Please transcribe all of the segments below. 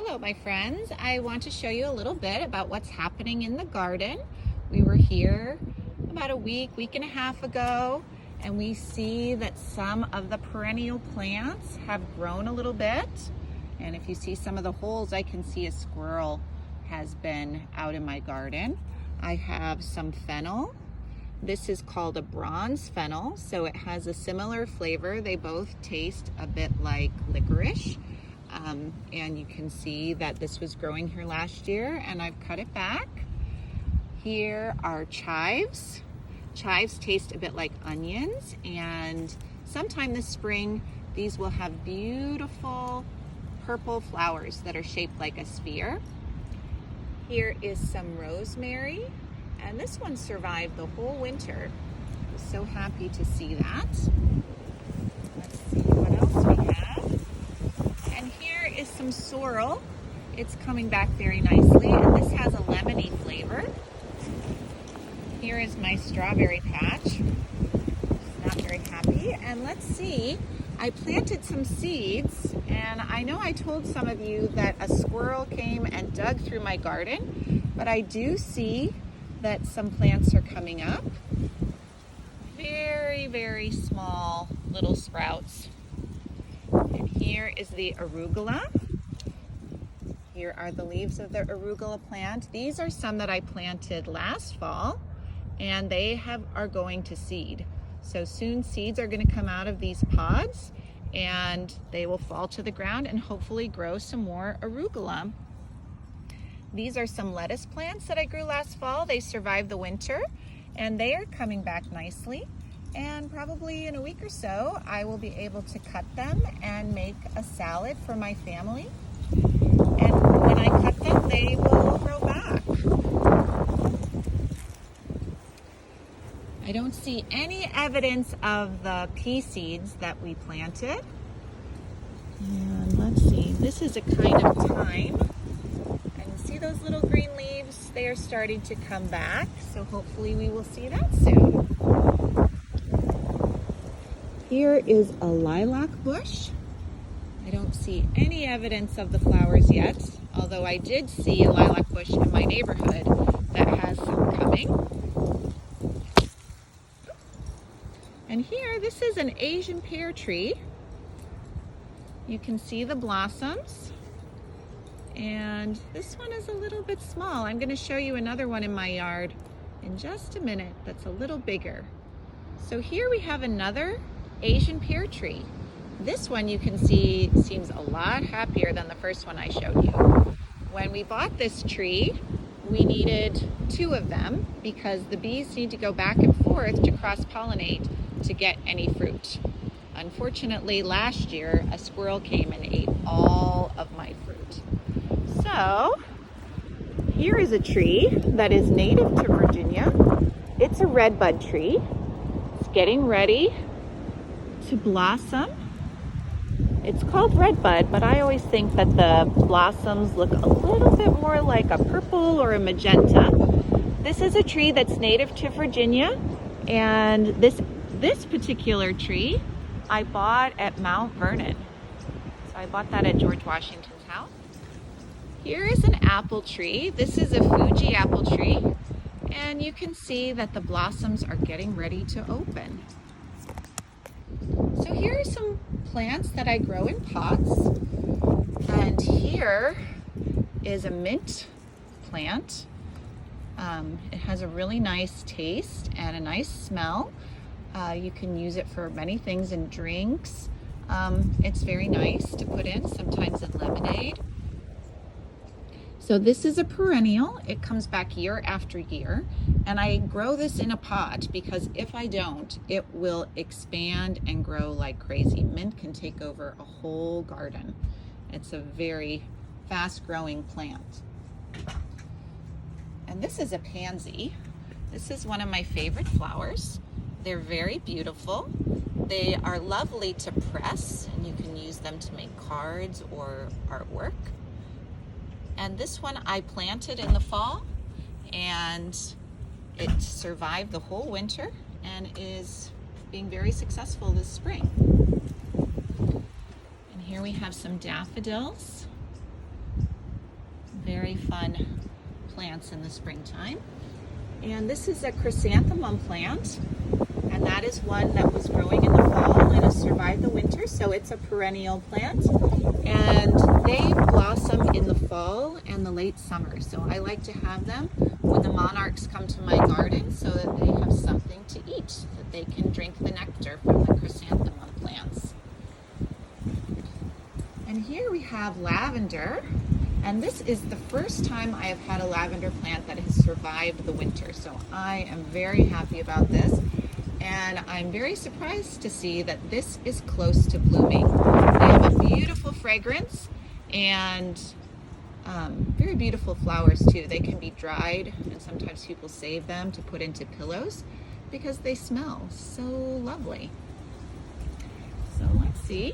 Hello, my friends. I want to show you a little bit about what's happening in the garden. We were here about a week and a half ago, and we see that some of the perennial plants have grown a little bit. And if you see some of the holes, I can see a squirrel has been out in my garden. I have some fennel. This is called a bronze fennel, so it has a similar flavor. They both taste a bit like licorice. And you can see that this was growing here last year and I've cut it back. Here are chives. Chives taste a bit like onions, and sometime this spring these will have beautiful purple flowers that are shaped like a sphere. Here is some rosemary, and this one survived the whole winter. I was so happy to see that. Let's see what else we have. And here is some sorrel. It's coming back very nicely, and this has a lemony flavor. Here is my strawberry patch. It's not very happy. And let's see, I planted some seeds, and I know I told some of you that a squirrel came and dug through my garden, but I do see that some plants are coming up. Very, very small little sprouts. And here is the arugula. Here are the leaves of the arugula plant. These are some that I planted last fall, and they are going to seed. So soon seeds are going to come out of these pods, and they will fall to the ground and hopefully grow some more arugula. These are some lettuce plants that I grew last fall. They survived the winter, and they are coming back nicely. And probably in a week or so, I will be able to cut them and make a salad for my family. And when I cut them, they will grow back. I don't see any evidence of the pea seeds that we planted. And let's see, this is a kind of thyme. And you see those little green leaves? They are starting to come back, so hopefully we will see that soon. Here is a lilac bush. I don't see any evidence of the flowers yet, although I did see a lilac bush in my neighborhood that has some coming. And here, this is an Asian pear tree. You can see the blossoms. And this one is a little bit small. I'm going to show you another one in my yard in just a minute that's a little bigger. So here we have another Asian pear tree. This one you can see seems a lot happier than the first one I showed you. When we bought this tree, we needed 2 of them because the bees need to go back and forth to cross-pollinate to get any fruit. Unfortunately, last year a squirrel came and ate all of my fruit. So here is a tree that is native to Virginia. It's a redbud tree. It's getting ready to blossom. It's called redbud, but I always think that the blossoms look a little bit more like a purple or a magenta. This is a tree that's native to Virginia, and this particular tree I bought at Mount Vernon. So I bought that at George Washington's house. Here is an apple tree. This is a Fuji apple tree, and you can see that the blossoms are getting ready to open. So here are some plants that I grow in pots, and here is a mint plant. It has a really nice taste and a nice smell. You can use it for many things in drinks. It's very nice to put in, sometimes in lemonade. So this is a perennial. It comes back year after year, and I grow this in a pot because if I don't, it will expand and grow like crazy. Mint can take over a whole garden. It's a very fast-growing plant. And this is a pansy. This is one of my favorite flowers. They're very beautiful. They are lovely to press, and you can use them to make cards or artwork. And this one I planted in the fall, and it survived the whole winter and is being very successful this spring. And here we have some daffodils. Very fun plants in the springtime. And this is a chrysanthemum plant, and that is one that was growing in the fall and has survived the winter, so it's a perennial plant. And they blossom in the fall and the late summer, so I like to have them when the monarchs come to my garden so that they have something to eat, that they can drink the nectar from the chrysanthemum plants. And here we have lavender. And this is the first time I have had a lavender plant that has survived the winter. So I am very happy about this. And I'm very surprised to see that this is close to blooming. They have a beautiful fragrance and very beautiful flowers too. They can be dried, and sometimes people save them to put into pillows because they smell so lovely. So let's see.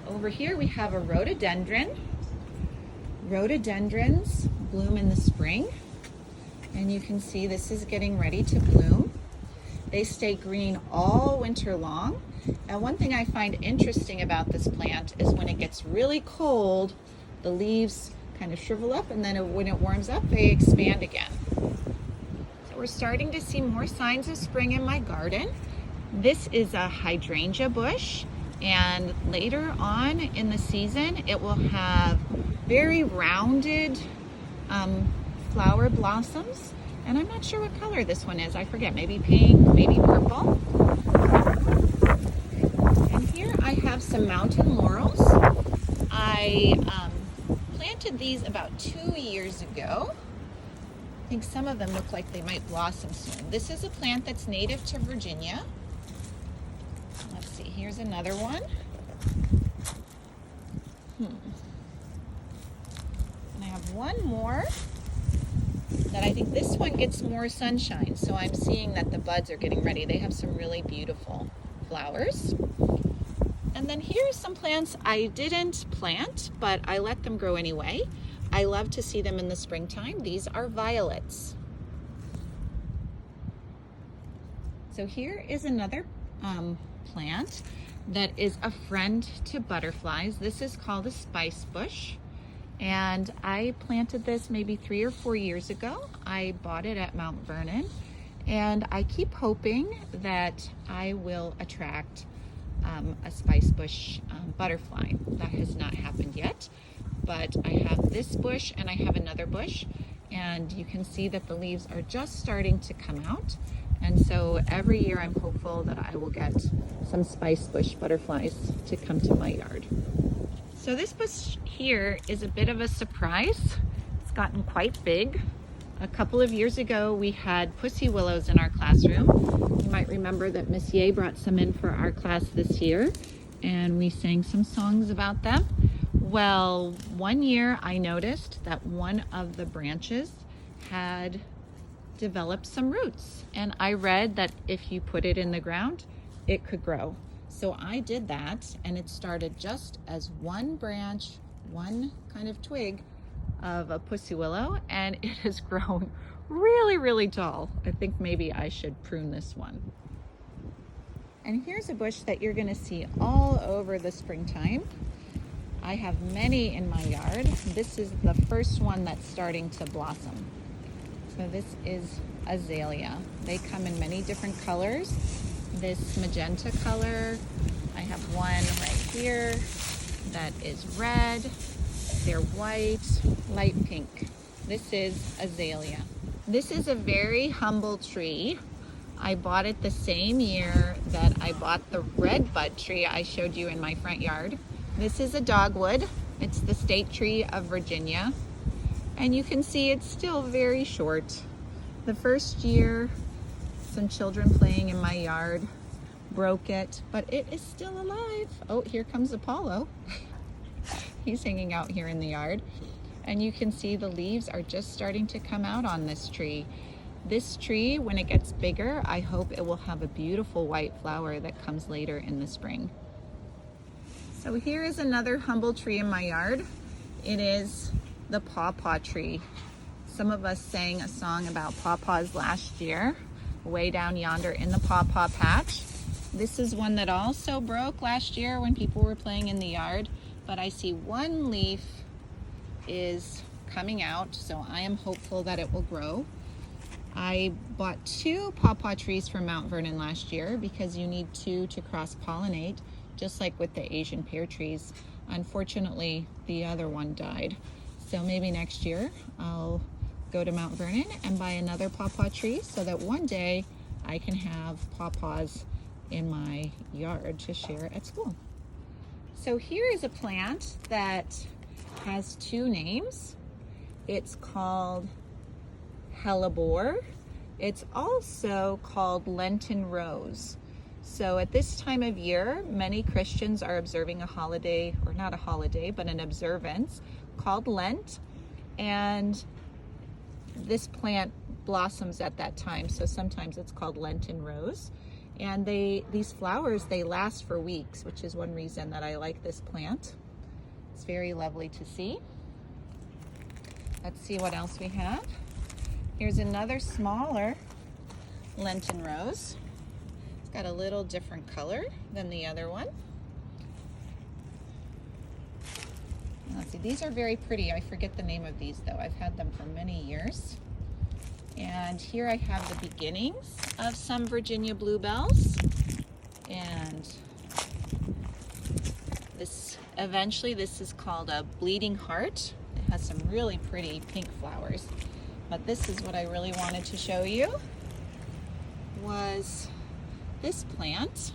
Over here we have a rhododendron. Rhododendrons bloom in the spring, and you can see this is getting ready to bloom. They stay green all winter long, and one thing I find interesting about this plant is when it gets really cold, the leaves kind of shrivel up, and then when it warms up, they expand again. So we're starting to see more signs of spring in my garden. This is a hydrangea bush, and later on in the season, it will have very rounded flower blossoms, and I'm not sure what color this one is. I forget, maybe pink, maybe purple. And here I have some mountain laurels. I planted these about 2 years ago. I think some of them look like they might blossom soon. This is a plant that's native to Virginia. Let's see, here's another one. And I have one more that I think this one gets more sunshine. So I'm seeing that the buds are getting ready. They have some really beautiful flowers. And then here's some plants I didn't plant, but I let them grow anyway. I love to see them in the springtime. These are violets. So here is another plant that is a friend to butterflies. This is called a spice bush, and I planted this maybe 3 or 4 years ago. I bought it at Mount Vernon, and I keep hoping that I will attract a spice bush butterfly. That has not happened yet, but I have this bush and I have another bush, and you can see that the leaves are just starting to come out. And so every year I'm hopeful that I will get some spice bush butterflies to come to my yard. So this bush here is a bit of a surprise. It's gotten quite big. A couple of years ago, we had pussy willows in our classroom. You might remember that Miss Ye brought some in for our class this year, and we sang some songs about them. Well, one year I noticed that one of the branches had developed some roots, and I read that if you put it in the ground, it could grow. So I did that, and it started just as one branch, one kind of twig of a pussy willow, and it has grown really, really tall. I think maybe I should prune this one. And here's a bush that you're gonna see all over the springtime. I have many in my yard. This is the first one that's starting to blossom. So this is azalea. They come in many different colors. This magenta color, I have one right here that is red. They're white, light pink. This is azalea. This is a very humble tree. I bought it the same year that I bought the red bud tree I showed you in my front yard. This is a dogwood. It's the state tree of Virginia. And you can see it's still very short. The first year, some children playing in my yard broke it, but it is still alive. Oh, here comes Apollo. He's hanging out here in the yard. And you can see the leaves are just starting to come out on this tree. This tree, when it gets bigger, I hope it will have a beautiful white flower that comes later in the spring. So here is another humble tree in my yard. It is the pawpaw tree. Some of us sang a song about pawpaws last year, way down yonder in the pawpaw patch. This is one that also broke last year when people were playing in the yard, but I see one leaf is coming out, so I am hopeful that it will grow. I bought 2 pawpaw trees from Mount Vernon last year because you need 2 to cross-pollinate, just like with the Asian pear trees. Unfortunately, the other one died. So maybe next year I'll go to Mount Vernon and buy another pawpaw tree so that one day I can have pawpaws in my yard to share at school. So here is a plant that has 2 names. It's called hellebore. It's also called Lenten rose. So at this time of year, many Christians are observing a holiday, or not a holiday, but an observance called Lent. And this plant blossoms at that time, so sometimes it's called Lenten rose. And these flowers, they last for weeks, which is one reason that I like this plant. It's very lovely to see. Let's see what else we have. Here's another smaller Lenten rose. It's got a little different color than the other one. Let's see, these are very pretty. I forget the name of these though. I've had them for many years. And here I have the beginnings of some Virginia bluebells. And this is called a bleeding heart. It has some really pretty pink flowers. But this is what I really wanted to show you, was this plant.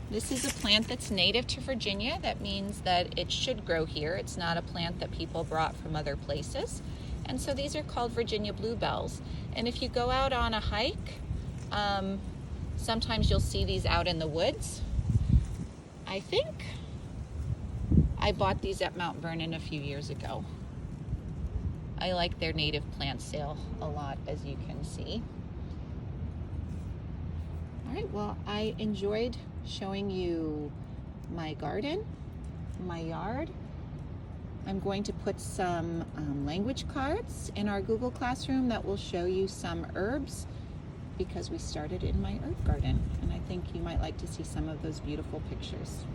This is a plant that's native to Virginia. That means that it should grow here. It's not a plant that people brought from other places. And so these are called Virginia bluebells. And if you go out on a hike, sometimes you'll see these out in the woods. I think I bought these at Mount Vernon a few years ago. I like their native plant sale a lot, as you can see. All right, well, I enjoyed showing you my garden, my yard. I'm going to put some language cards in our Google Classroom that will show you some herbs, because we started in my herb garden, and I think you might like to see some of those beautiful pictures.